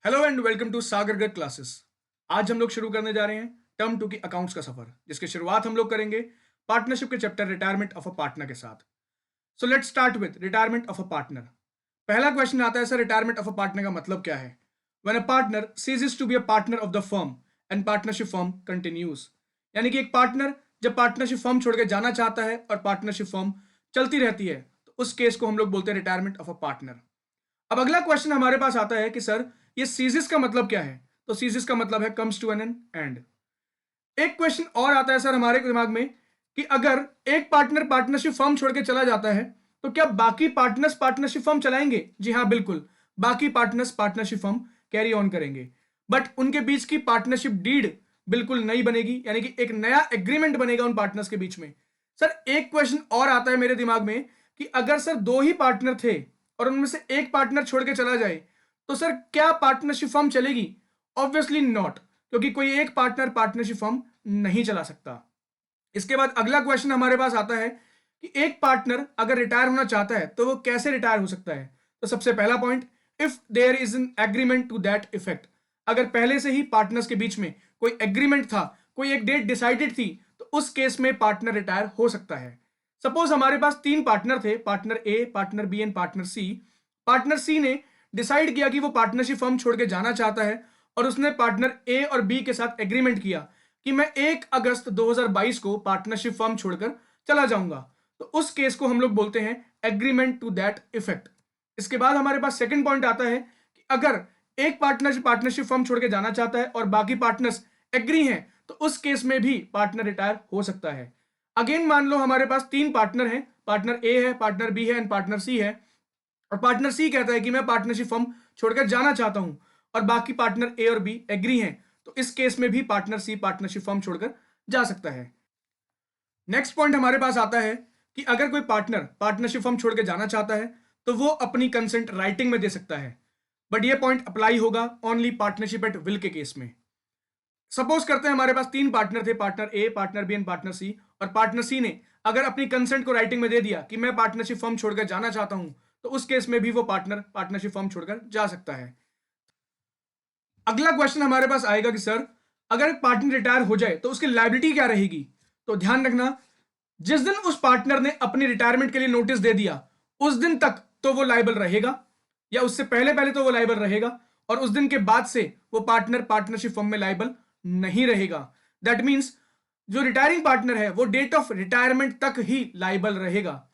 Hello and welcome to Sagar Garg classes. आज हम लोग शुरू करने जा रहे हैं टर्म टू की अकाउंट्स का सफर, जिसकी शुरुआत हम लोग करेंगे पार्टनरशिप के chapter retirement of a partner के साथ। So let's start with retirement of a partner. पहला क्वेश्चन आता है sir, retirement of a partner का मतलब क्या है? When a partner ceases to be a partner of the firm and partnership firm continues. यानी कि एक पार्टनर जब पार्टनरशिप फर्म छोड़ के जाना चाहता है और पार्टनरशिप फर्म चलती रहती है, तो उस केस को हम लोग बोलते हैं रिटायरमेंट ऑफ अ पार्टनर। अब अगला क्वेश्चन हमारे पास आता है कि सर ये सीजिस का मतलब क्या है? तो सीजिस का मतलब है कम्स टू एन एंड। एक क्वेश्चन और आता है सर हमारे दिमाग में कि अगर एक पार्टनर पार्टनरशिप फर्म छोड़ के चला जाता है तो क्या बाकी पार्टनर्स पार्टनरशिप फर्म चलाएंगे? जी हाँ, बिल्कुल। बाकी partners partnership firm carry on करेंगे, बट उनके बीच की पार्टनरशिप डीड बिल्कुल नई बनेगी, यानी कि एक नया एग्रीमेंट बनेगा उन पार्टनर्स के बीच में। सर एक क्वेश्चन और आता है मेरे दिमाग में कि अगर सर दो ही पार्टनर थे और उनमें से एक पार्टनर छोड़ के चला जाए तो सर क्या पार्टनरशिप फर्म चलेगी? ऑब्वियसली नॉट, क्योंकि कोई एक पार्टनर पार्टनरशिप फर्म नहीं चला सकता। इसके बाद अगला क्वेश्चन हमारे पास आता है कि एक पार्टनर अगर रिटायर होना चाहता है तो वो कैसे रिटायर हो सकता है? तो सबसे पहला point, if there is an agreement to that effect. अगर पहले से ही पार्टनर्स के बीच में कोई एग्रीमेंट था, कोई एक डेट डिसाइडेड थी, तो उस केस में पार्टनर रिटायर हो सकता है। सपोज हमारे पास तीन पार्टनर थे, partner A, partner B and partner C. Partner C ने डिसाइड किया कि वो पार्टनरशिप फर्म छोड़ के जाना चाहता है और उसने पार्टनर ए और बी के साथ एग्रीमेंट किया कि मैं 1 अगस्त 2022 को पार्टनरशिप फर्म छोड़कर चला जाऊंगा। तो उस केस को हम लोग बोलते हैं एग्रीमेंट टू दैट इफेक्ट। इसके बाद हमारे पास सेकंड पॉइंट आता है कि अगर एक पार्टनर पार्टनरशिप फर्म छोड़ के जाना चाहता है और बाकी पार्टनर्स एग्री हैं, तो उस केस में भी पार्टनर रिटायर हो सकता है। अगेन मान लो हमारे पास तीन पार्टनर हैं, पार्टनर ए है, पार्टनर बी है एंड पार्टनर सी है, और पार्टनर सी कहता है कि मैं पार्टनरशिप फर्म छोड़कर जाना चाहता हूं और बाकी पार्टनर ए और बी एग्री हैं, तो इस केस में भी पार्टनर सी पार्टनरशिप फर्म छोड़कर जा सकता है। नेक्स्ट पॉइंट हमारे पास आता है कि अगर कोई पार्टनर पार्टनरशिप फर्म छोड़ के जाना चाहता है तो वो अपनी कंसेंट राइटिंग में दे सकता है, बट ये पॉइंट अप्लाई होगा ओनली पार्टनरशिप एट विल के केस में। सपोज करते हैं हमारे पास तीन पार्टनर थे, partner A, partner B and partner C, और पार्टनर सी ने अगर अपनी कंसेंट को राइटिंग में दे दिया कि मैं पार्टनरशिप फर्म छोड़कर जाना चाहता हूं, तो उस केस में भी वो पार्टनर पार्टनरशिप फर्म छोड़कर जा सकता है। अगला क्वेश्चन हमारे पास आएगा कि सर अगर एक पार्टनर रिटायर हो जाए तो उसकी लायबिलिटी क्या रहेगी? तो ध्यान रखना, जिस दिन उस पार्टनर ने अपनी रिटायरमेंट के लिए नोटिस दे दिया उस दिन तक तो वो लायबल रहेगा, या उससे पहले पहले तो वो लायबल रहेगा, और उस दिन के बाद से वो पार्टनर पार्टनरशिप फर्म में लायबल नहीं रहेगा। दैट मीन्स जो रिटायरिंग पार्टनर है वो डेट ऑफ रिटायरमेंट तक ही लायबल रहेगा।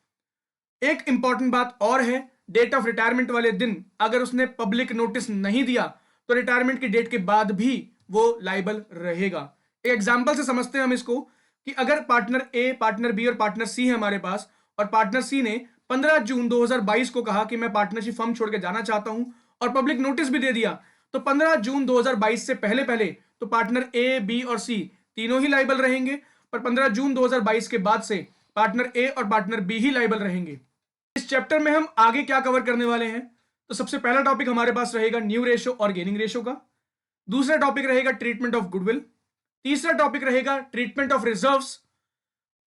एक इंपॉर्टेंट बात और है, डेट ऑफ रिटायरमेंट वाले दिन अगर उसने पब्लिक नोटिस नहीं दिया तो रिटायरमेंट की डेट के बाद भी वो लायबल रहेगा। एक एग्जांपल से समझते हैं हम इसको कि अगर पार्टनर ए, पार्टनर बी और पार्टनर सी है हमारे पास, और पार्टनर सी ने 15 जून 2022 को कहा कि मैं पार्टनरशिप फर्म छोड़ के जाना चाहता हूं और पब्लिक नोटिस भी दे दिया, तो 15 जून 2022 से पहले पहले तो पार्टनर ए, बी और सी तीनों ही लायबल रहेंगे, पर 15 जून 2022 के बाद से पार्टनर ए और पार्टनर बी ही लायबल रहेंगे। इस चैप्टर में हम आगे क्या कवर करने वाले हैं? तो सबसे पहला टॉपिक हमारे पास रहेगा न्यू रेशो और गेनिंग रेशो का। दूसरा टॉपिक रहेगा ट्रीटमेंट ऑफ गुडविल। तीसरा टॉपिक रहेगा treatment of reserves,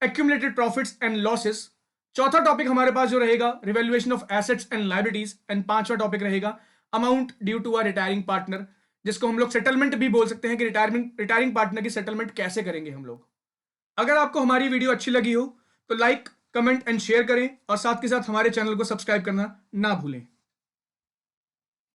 accumulated profits and losses. चौथा टॉपिक हमारे पास जो रहेगा revaluation of assets and liabilities, and पांचवा टॉपिक रहेगा amount due to a retiring partner, जिसको हम लोग सेटलमेंट भी बोल सकते हैं कि रिटायरिंग पार्टनर की सेटलमेंट कैसे करेंगे हम लोग। अगर आपको हमारी वीडियो अच्छी लगी हो तो लाइक, कमेंट एंड शेयर करें, और साथ के साथ हमारे चैनल को सब्सक्राइब करना ना भूलें।